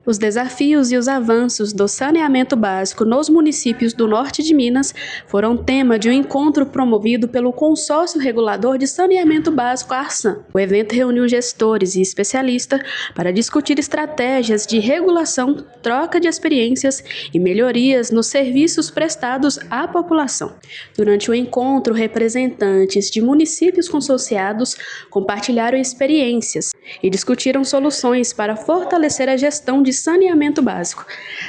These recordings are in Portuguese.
Os desafios e os avanços do saneamento básico nos municípios do norte de Minas foram tema de um encontro promovido pelo Consórcio Regulador de Saneamento Básico (ARSAN). O evento reuniu gestores e especialistas para discutir estratégias de regulação, troca de experiências e melhorias nos serviços prestados à população. Durante o encontro, representantes de municípios consorciados compartilharam experiências e discutiram soluções para fortalecer a gestão de saneamento básico.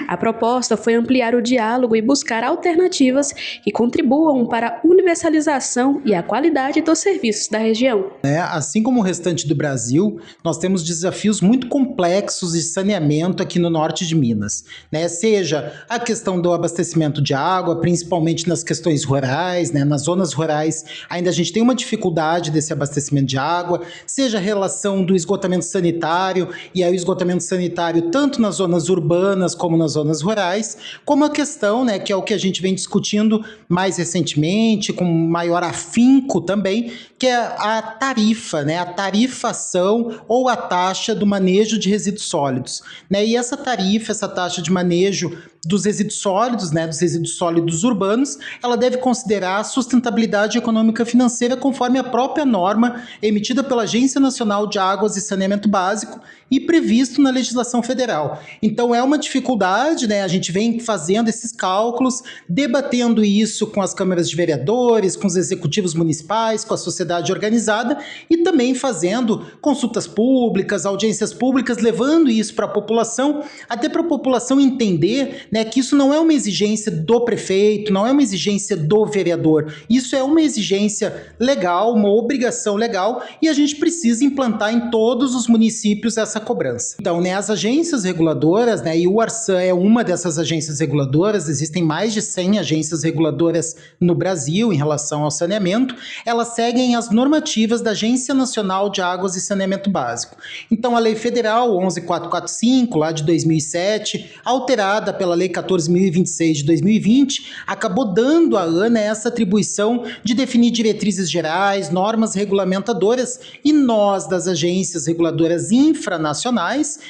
A proposta foi ampliar o diálogo e buscar alternativas que contribuam para a universalização e a qualidade dos serviços da região. Assim como o restante do Brasil, nós temos desafios muito complexos de saneamento aqui no norte de Minas, seja a questão do abastecimento de água, principalmente nas questões rurais, nas zonas rurais ainda a gente tem uma dificuldade desse abastecimento de água, seja a relação do esgotamento sanitário, e aí o esgotamento sanitário tanto nas zonas urbanas como nas zonas rurais, como a questão, que é o que a gente vem discutindo mais recentemente, com maior afinco também, que é a tarifa, a tarifação ou a taxa do manejo de resíduos sólidos. E essa tarifa, essa taxa de manejo dos resíduos sólidos, dos resíduos sólidos urbanos, ela deve considerar a sustentabilidade econômica financeira conforme a própria norma emitida pela Agência Nacional de Águas e Saneamento Básico e previsto na legislação federal. Então é uma dificuldade, a gente vem fazendo esses cálculos, debatendo isso com as câmaras de vereadores, com os executivos municipais, com a sociedade organizada e também fazendo consultas públicas, audiências públicas, levando isso para a população, até para a população entender que isso não é uma exigência do prefeito, não é uma exigência do vereador, isso é uma exigência legal, uma obrigação legal e a gente precisa implantar em todos os municípios essa cobrança. Então, as agências reguladoras, e o ARSAN é uma dessas agências reguladoras, existem mais de 100 agências reguladoras no Brasil em relação ao saneamento, elas seguem as normativas da Agência Nacional de Águas e Saneamento Básico. Então, a Lei Federal 11.445, lá de 2007, alterada pela Lei 14.026 de 2020, acabou dando à ANA essa atribuição de definir diretrizes gerais, normas regulamentadoras, e nós, das agências reguladoras infranacionais,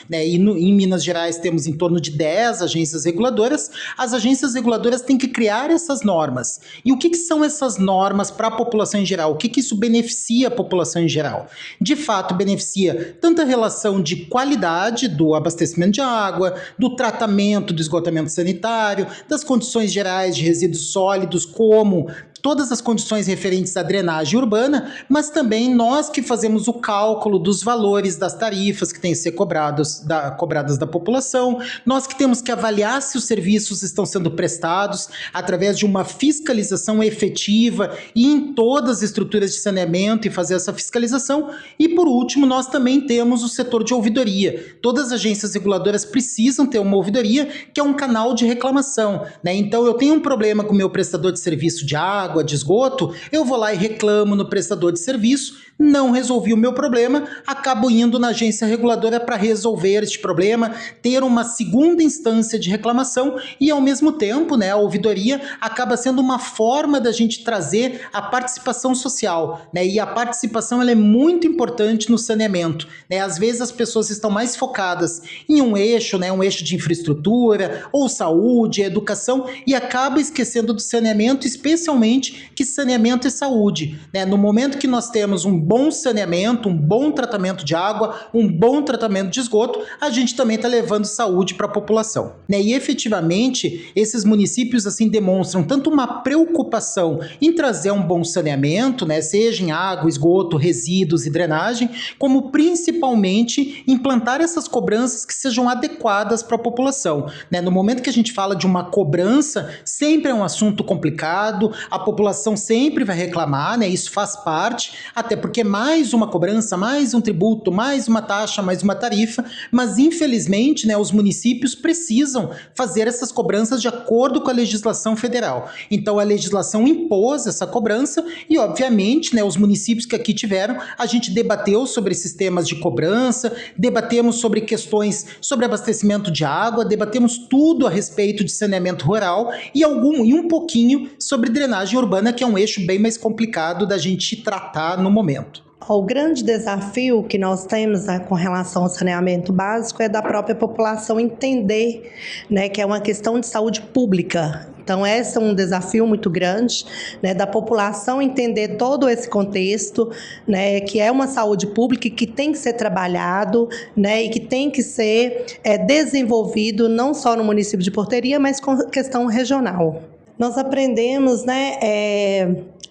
e em Minas Gerais temos em torno de 10 agências reguladoras, as agências reguladoras têm que criar essas normas. E o que são essas normas para a população em geral? O que isso beneficia a população em geral? De fato, beneficia tanto a relação de qualidade do abastecimento de água, do tratamento do esgotamento sanitário, das condições gerais de resíduos sólidos, como todas as condições referentes à drenagem urbana, mas também nós que fazemos o cálculo dos valores das tarifas que têm que ser cobradas da população, nós que temos que avaliar se os serviços estão sendo prestados através de uma fiscalização efetiva e em todas as estruturas de saneamento e fazer essa fiscalização. E por último, nós também temos o setor de ouvidoria. Todas as agências reguladoras precisam ter uma ouvidoria, que é um canal de reclamação, Então eu tenho um problema com o meu prestador de serviço de água, de esgoto, eu vou lá e reclamo no prestador de serviço, não resolvi o meu problema, acabo indo na agência reguladora para resolver este problema, ter uma segunda instância de reclamação e, ao mesmo tempo, a ouvidoria acaba sendo uma forma da gente trazer a participação social, e a participação ela é muito importante no saneamento, Às vezes as pessoas estão mais focadas em um eixo de infraestrutura, ou saúde, educação, e acaba esquecendo do saneamento, especialmente que saneamento é saúde, No momento que nós temos um bom saneamento, um bom tratamento de água, um bom tratamento de esgoto, a gente também está levando saúde para a população. E efetivamente, esses municípios assim demonstram tanto uma preocupação em trazer um bom saneamento, seja em água, esgoto, resíduos e drenagem, como principalmente implantar essas cobranças que sejam adequadas para a população. No momento que a gente fala de uma cobrança, sempre é um assunto complicado, a população sempre vai reclamar, isso faz parte, até porque mais uma cobrança, mais um tributo, mais uma taxa, mais uma tarifa, mas infelizmente os municípios precisam fazer essas cobranças de acordo com a legislação federal. Então a legislação impôs essa cobrança e obviamente os municípios que aqui tiveram, a gente debateu sobre sistemas de cobrança, debatemos sobre questões sobre abastecimento de água, debatemos tudo a respeito de saneamento rural e um pouquinho sobre drenagem urbana, que é um eixo bem mais complicado da gente tratar no momento. saneamento? O grande desafio que nós temos, né, com relação ao saneamento básico é da própria população entender, né, que é uma questão de saúde pública. Então, esse é um desafio muito grande, né, da população entender todo esse contexto, né, que é uma saúde pública e que tem que ser trabalhado, né, e que tem que ser desenvolvido não só no município de Porteirinha, mas com questão regional. Nós aprendemos, né,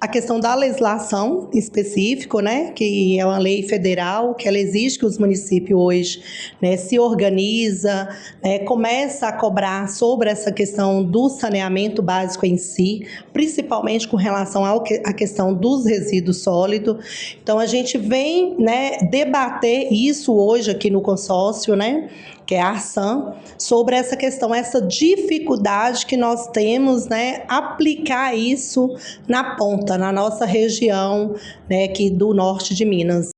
a questão da legislação específica, né, que é uma lei federal, que ela exige que os municípios hoje, né, se organiza, né, começa a cobrar sobre essa questão do saneamento básico em si, principalmente com relação à questão dos resíduos sólidos. Então, a gente vem, né, debater isso hoje aqui no consórcio, né, que é a Arsan, sobre essa questão, essa dificuldade que nós temos, né, aplicar isso na ponta, na nossa região, né, aqui do norte de Minas.